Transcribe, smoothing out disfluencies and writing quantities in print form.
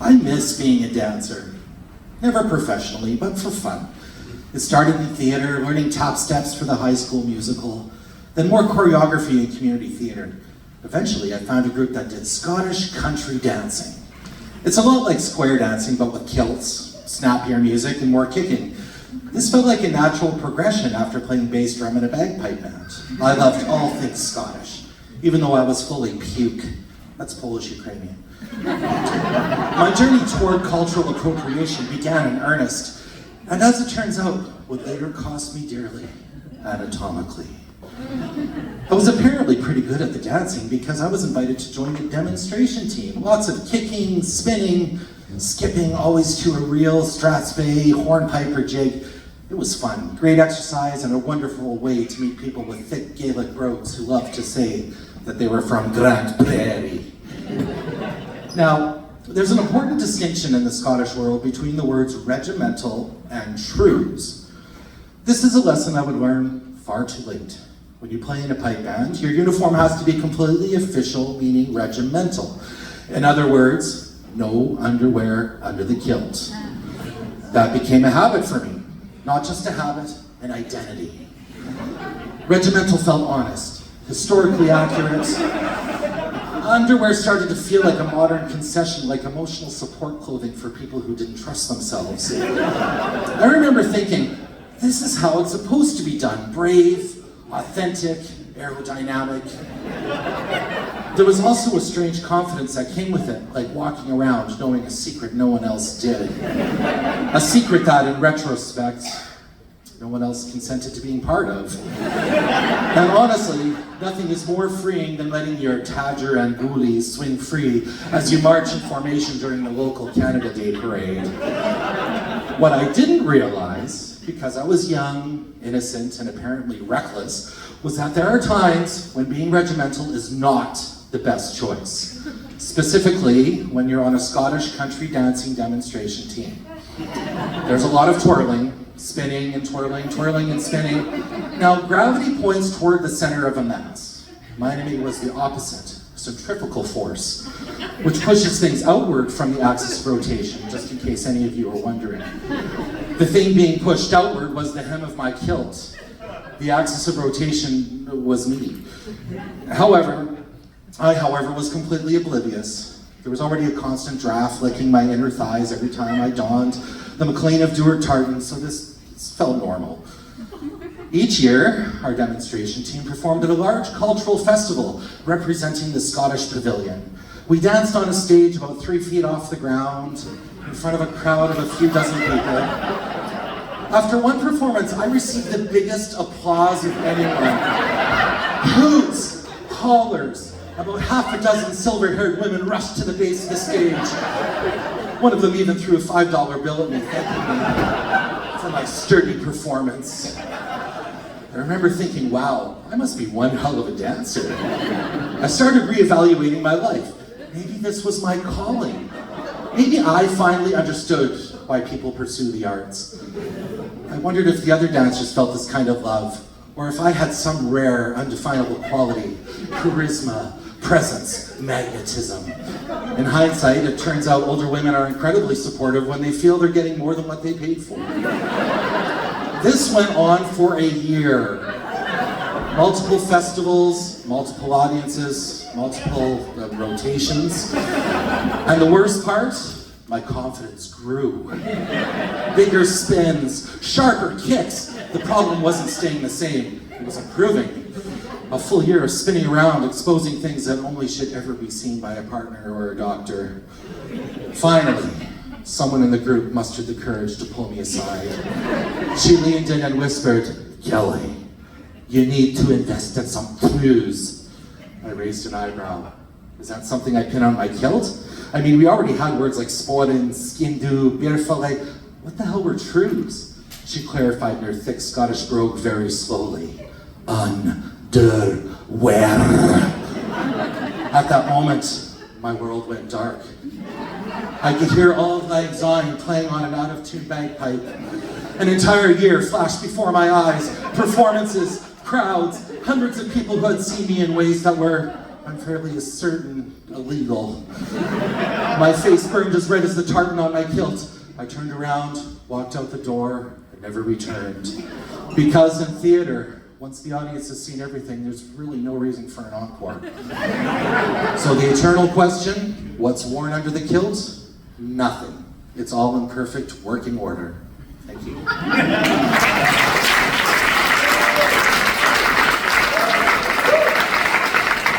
I miss being a dancer. Never professionally, but for fun. It started in theater, learning tap steps for the high school musical, then more choreography in community theater. Eventually, I found a group that did Scottish country dancing. It's a lot like square dancing, but with kilts, snappier music, and more kicking. This felt like a natural progression after playing bass drum in a bagpipe band. I loved all things Scottish, even though I was fully puke. That's Polish-Ukrainian. My journey toward cultural appropriation began in earnest, and as it turns out, would later cost me dearly, anatomically. I was apparently pretty good at the dancing because I was invited to join the demonstration team. Lots of kicking, spinning, skipping, always to a reel, strathspey, hornpipe, or jig. It was fun, great exercise, and a wonderful way to meet people with thick Gaelic brogues who loved to say that they were from Grande Prairie. Now, there's an important distinction in the Scottish world between the words regimental and trews. This is a lesson I would learn far too late. When you play in a pipe band, your uniform has to be completely official, meaning regimental. In other words, no underwear under the kilt. That became a habit for me. Not just a habit, an identity. Regimental felt honest, historically accurate. Underwear started to feel like a modern concession, like emotional support clothing for people who didn't trust themselves. I remember thinking, this is how it's supposed to be done. Brave, authentic, aerodynamic. There was also a strange confidence that came with it, like walking around knowing a secret no one else did. A secret that, in retrospect, no one else consented to being part of. And honestly, nothing is more freeing than letting your Tadger and ghoulies swing free as you march in formation during the local Canada Day parade. What I didn't realize, because I was young, innocent, and apparently reckless, was that there are times when being regimental is not the best choice. Specifically, when you're on a Scottish country dancing demonstration team. There's a lot of twirling, spinning and twirling, twirling and spinning. Now, gravity points toward the center of a mass. My enemy was the opposite, centrifugal force, which pushes things outward from the axis of rotation, just in case any of you are wondering. The thing being pushed outward was the hem of my kilt. The axis of rotation was me. I, was completely oblivious. There was already a constant draft licking my inner thighs every time I donned the McLean of Duart tartan, so this felt normal. Each year, our demonstration team performed at a large cultural festival representing the Scottish Pavilion. We danced on a stage about 3 feet off the ground, in front of a crowd of a few dozen people. After one performance, I received the biggest applause of anyone. Hoots, hollers, about half a dozen silver-haired women rushed to the base of the stage. One of them even threw a $5 bill at me, thanking me for my sturdy performance. I remember thinking, wow, I must be one hell of a dancer. I started reevaluating my life. Maybe this was my calling. Maybe I finally understood why people pursue the arts. I wondered if the other dancers felt this kind of love, or if I had some rare, undefinable quality, charisma, presence, magnetism. In hindsight, it turns out older women are incredibly supportive when they feel they're getting more than what they paid for. This went on for a year. Multiple festivals, multiple audiences, multiple rotations. And the worst part, my confidence grew. Bigger spins, sharper kicks. The problem wasn't staying the same, it was improving. A full year of spinning around, exposing things that only should ever be seen by a partner or a doctor. Finally, someone in the group mustered the courage to pull me aside. She leaned in and whispered, "Kelly, you need to invest in some clues." I raised an eyebrow. Is that something I pin on my kilt? I mean, we already had words like sporran, skindu, beer fillet. What the hell were trews? She clarified in her thick Scottish brogue very slowly. Underwear. At that moment, my world went dark. I could hear Auld Lang Syne playing on an out-of-tune bagpipe. An entire year flashed before my eyes. Performances, crowds, hundreds of people who had seen me in ways that were I'm fairly certain illegal. My face burned as red as the tartan on my kilt. I turned around, walked out the door, and never returned. Because in theater, once the audience has seen everything, there's really no reason for an encore. So the eternal question, what's worn under the kilt? Nothing. It's all in perfect working order. Thank you.